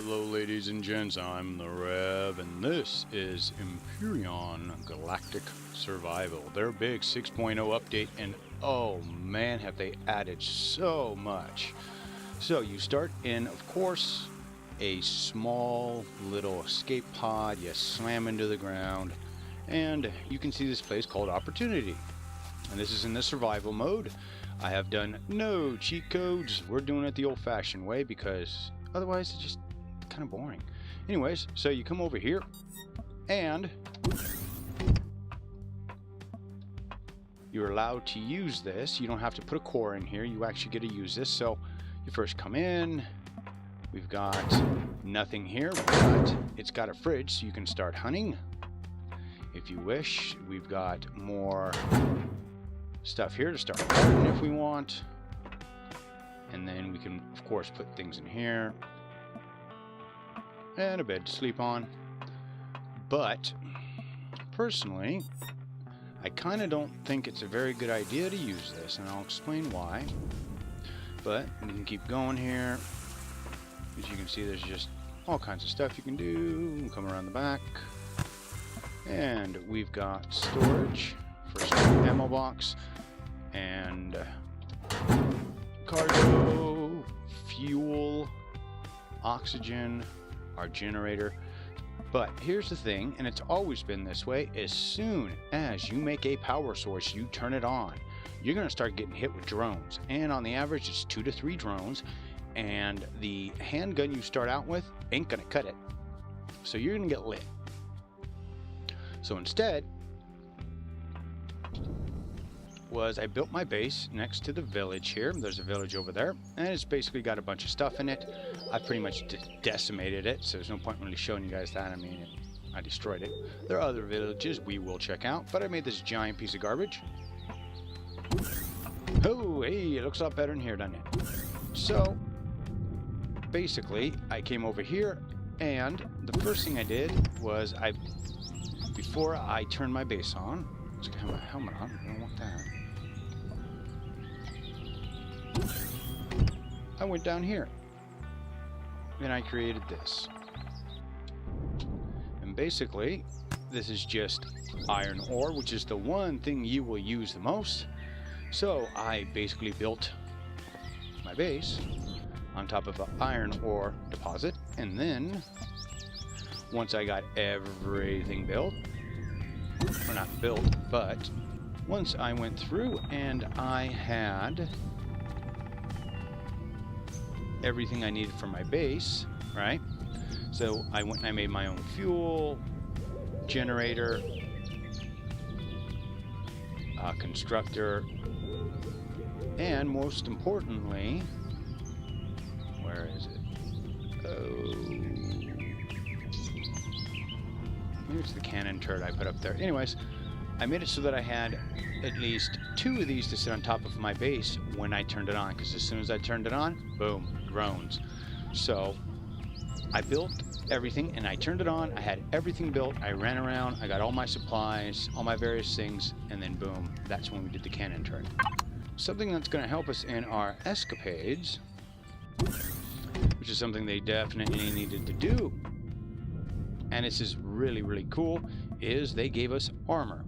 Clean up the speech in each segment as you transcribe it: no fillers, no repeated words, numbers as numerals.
Hello ladies and gents, I'm the Rev, and this is Empyrion Galactic Survival. Their big 6.0 update, and oh man, have they added so much. So you start in, of course, a small little escape pod. You slam into the ground, and you can see this place called Opportunity. And this is in the survival mode. I have done no cheat codes. We're doing it the old-fashioned way because otherwise it's just kind of boring. Anyways, so you come over here and you're allowed to use this. You don't have to put a core in here. You actually get to use this. So you first come in. We've got nothing here, but it's got a fridge, so you can start hunting if you wish. We've got more stuff here to start a garden if we want. And then we can, of course, put things in here. And a bed to sleep on. But personally, I kind of don't think it's a very good idea to use this, and I'll explain why. But we can keep going here. As you can see, there's just all kinds of stuff you can do. Come around the back. And we've got storage. First ammo box. And cargo, fuel, oxygen, our generator. But here's the thing, and it's always been this way: as soon as you make a power source, you turn it on, you're going to start getting hit with drones. And on the average, it's 2 to 3 drones, and the handgun you start out with ain't going to cut it. So you're going to get lit. So instead, I built my base next to the village here. There's a village over there, and it's basically got a bunch of stuff in it. I pretty much decimated it, so there's no point really showing you guys that. I mean, I destroyed it. There are other villages we will check out, but I made this giant piece of garbage. Oh, hey, it looks a lot better in here, doesn't it? So, basically, I came over here, and the first thing I did was before I turned my base on, let's have my helmet on. I don't want that. I went down here and I created this. And basically, this is just iron ore, which is the one thing you will use the most. So I basically built my base on top of an iron ore deposit. And then once I got everything built, or not built, but once I went through and I had everything I needed for my base, right? So I went and I made my own fuel, generator, constructor, and most importantly, where is it? Oh, maybe it's the cannon turret I put up there. Anyways, I made it so that I had at least 2 of these to sit on top of my base when I turned it on, because as soon as I turned it on, boom, drones. So I built everything and I turned it on. I had everything built. I ran around. I got all my supplies, all my various things, and then boom, that's when we did the cannon turret. Something that's going to help us in our escapades, which is something they definitely needed to do, and this is really, really cool, is they gave us armor.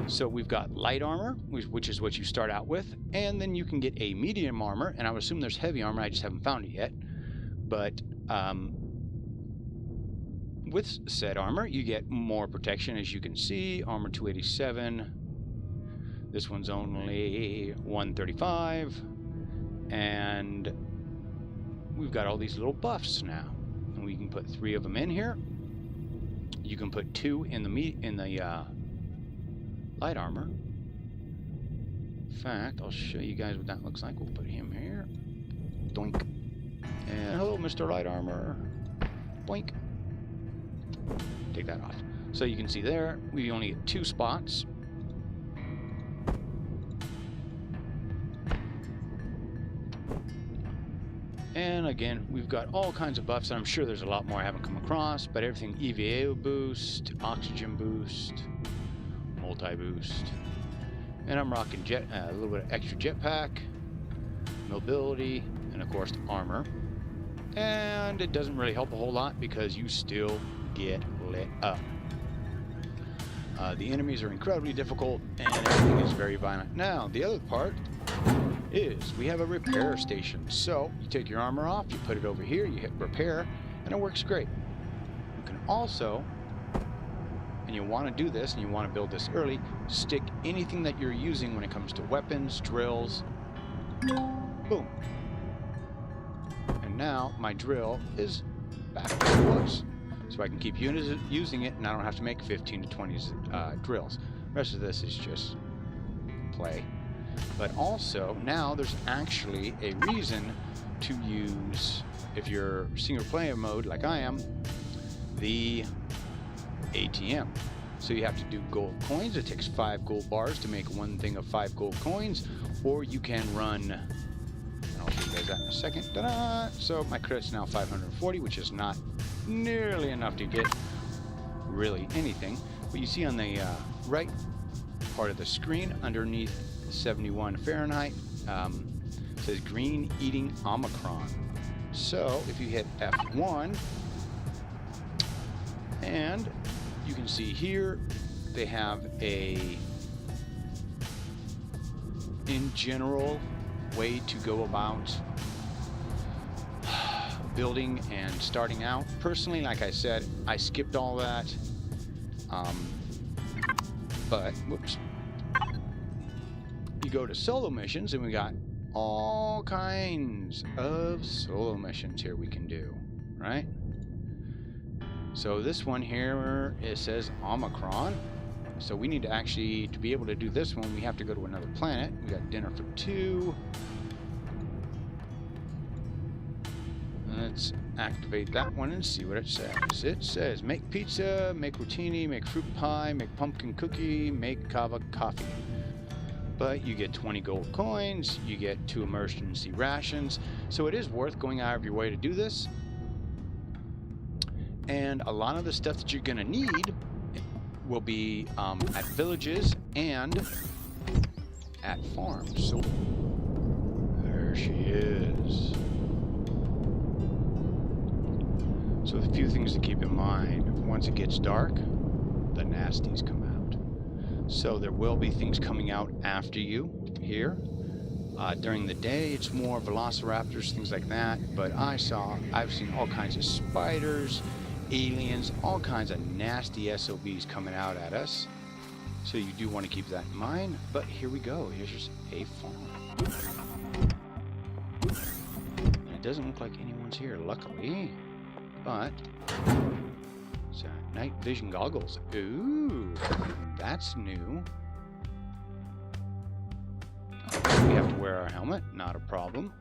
So we've got light armor, which is what you start out with, and then you can get a medium armor, and I would assume there's heavy armor. I just haven't found it yet. But with said armor, you get more protection, as you can see. Armor 287. This one's only 135, and we've got all these little buffs now, and we can put 3 of them in here. You can put 2 in the light armor. In fact, I'll show you guys what that looks like. We'll put him here. Doink. And hello, Mr. Light Armor. Boink. Take that off. So you can see there, we only get 2 spots. And again, we've got all kinds of buffs. I'm sure there's a lot more I haven't come across, but everything: EVA boost, oxygen boost, multi-boost. And I'm rocking a little bit of extra jetpack, mobility, and of course armor. And it doesn't really help a whole lot because you still get lit up. The enemies are incredibly difficult and everything is very violent. Now, the other part is we have a repair station. So you take your armor off, you put it over here, you hit repair, and it works great. You can also, and you want to do this and you want to build this early, stick anything that you're using when it comes to weapons, drills, boom. And now my drill is back to where it was. So I can keep using it and I don't have to make 15 to 20 drills. The rest of this is just play. But also, now there's actually a reason to use, if you're single player mode like I am, the ATM. So you have to do gold coins. It takes 5 gold bars to make one thing of 5 gold coins, or you can run, and I'll show you guys that in a second. Ta-da! So my credit's now 540, which is not nearly enough to get really anything. But you see on the right part of the screen, underneath 71 Fahrenheit, says green eating Omicron. So if you hit F1, and you can see here they have a, in general, way to go about building and starting out. Personally, like I said, I skipped all that. But whoops, you go to solo missions and we got all kinds of solo missions here we can do, right? So this one here, it says Omicron. So we need to actually, to be able to do this one, we have to go to another planet. We got dinner for 2. Let's activate that one and see what it says. It says make pizza, make rotini, make fruit pie, make pumpkin cookie, make kava coffee. But you get 20 gold coins, you get 2 emergency rations. So it is worth going out of your way to do this. And a lot of the stuff that you're going to need will be at villages and at farms. So there she is. So a few things to keep in mind. Once it gets dark, the nasties come out. So there will be things coming out after you here. During the day, it's more velociraptors, things like that. But I've seen all kinds of spiders, aliens, all kinds of nasty SOBs coming out at us. So you do want to keep that in mind. But here we go. Here's just a farm. And it doesn't look like anyone's here, luckily. But it's night vision goggles. Ooh, that's new. We have to wear our helmet, not a problem.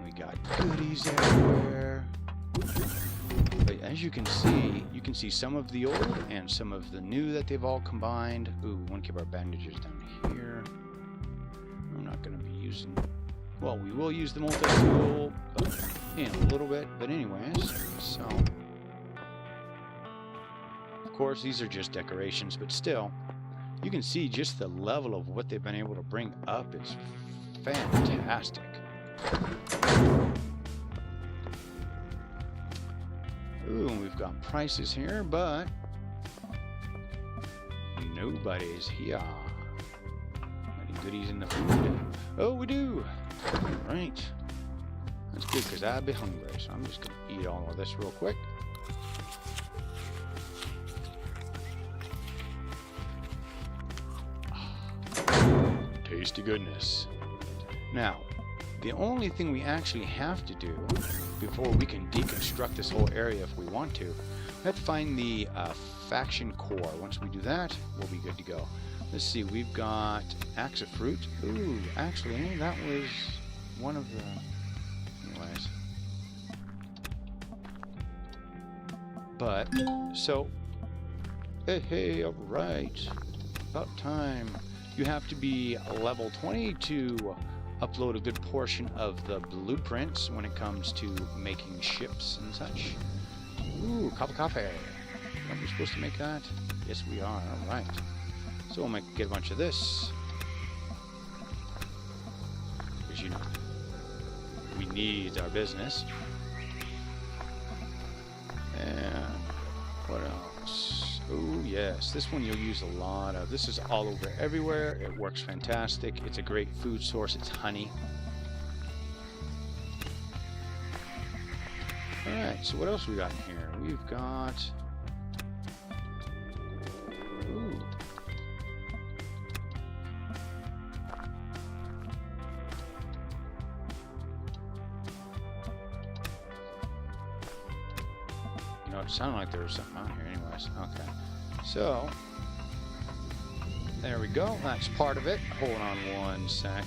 We got goodies everywhere. But as you can see some of the old and some of the new that they've all combined. Ooh, we want to keep our bandages down here. I'm not going to be using... Well, we will use the multi-tool in a little bit, but anyways, so... Of course, these are just decorations, but still, you can see just the level of what they've been able to bring up is fantastic. Ooh, and we've got prices here, but nobody's here. Any goodies in the food? Oh, we do! Right. That's good, because I'd be hungry, so I'm just going to eat all of this real quick. Tasty goodness. Now, the only thing we actually have to do before we can deconstruct this whole area if we want to, we have to find the faction core. Once we do that, we'll be good to go. Let's see, we've got axe of fruit. Ooh, actually, that was one of the... Anyways. But, so... Hey, alright. About time. You have to be level 20 to upload a good portion of the blueprints when it comes to making ships and such. Ooh, coffee. Aren't we supposed to make that? Yes, we are. All right. So we'll get a bunch of this. Because, you know, we need our business. And what else? Oh, yes. This one you'll use a lot of. This is all over everywhere. It works fantastic. It's a great food source. It's honey. Alright, so what else we got in here? We've got... Ooh. You know, it sounded like there was something on here anyways. Okay. So, there we go. That's part of it. Hold on 1 second.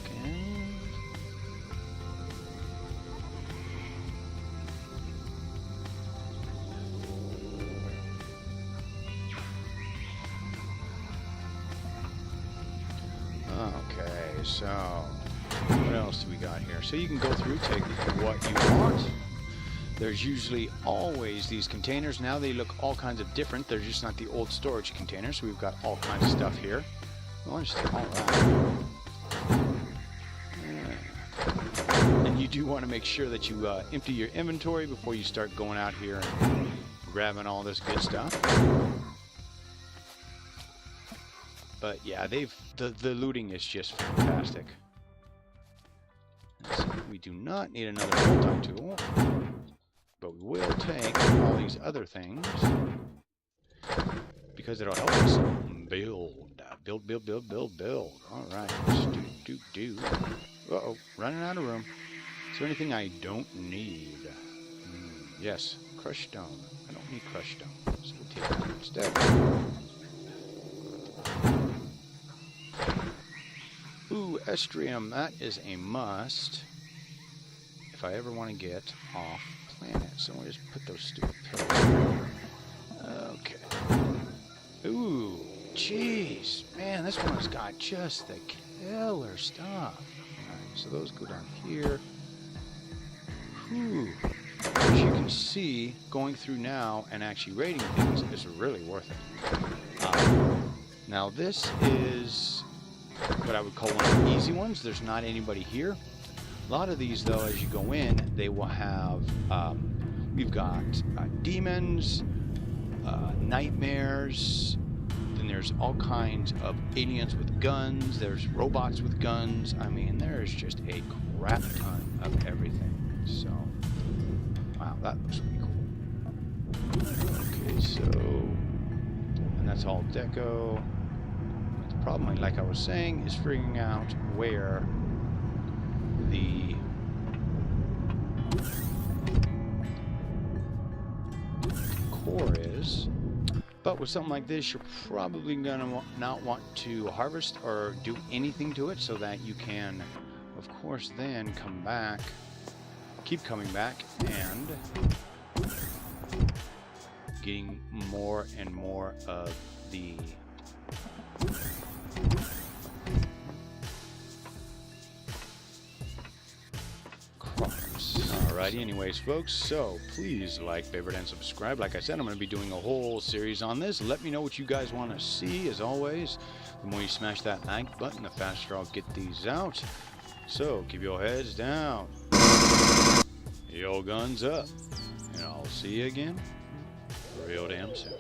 Okay, so what else do we got here? So you can go through, take what you want. There's usually always these containers. Now they look all kinds of different. They're just not the old storage containers. So we've got all kinds of stuff here. Well, let's take all that. And you do want to make sure that you empty your inventory before you start going out here and grabbing all this good stuff. But yeah, the looting is just fantastic. So we do not need another multi-tool, but we will take all these other things because it'll help us build. All right, do. Uh-oh, running out of room. Is there anything I don't need? Yes, crushed stone. I don't need crushed stone, so we'll take that instead. Ooh, estrium, that is a must if I ever want to get off planet. So we'll just put those stupid pills there. Okay. Ooh, jeez. Man, this one's got just the killer stuff. Alright, so those go down here. Whew. As you can see, going through now and actually rating things is really worth it. Now this is what I would call one of the easy ones. There's not anybody here. A lot of these, though, as you go in, they will have, we've got demons, nightmares, then there's all kinds of aliens with guns, there's robots with guns. I mean, there's just a crap ton of everything. So, wow, that looks pretty cool. Okay, so, and that's all deco. Problem, like I was saying, is figuring out where the core is. But with something like this, you're probably gonna not want to harvest or do anything to it, so that you can, of course, then come back, keep coming back, and getting more and more of the crops. Alrighty, anyways, folks, so please like, favorite, and subscribe. Like I said, I'm going to be doing a whole series on this. Let me know what you guys want to see. As always, the more you smash that like button, the faster I'll get these out. So keep your heads down, your guns up, and I'll see you again real damn soon.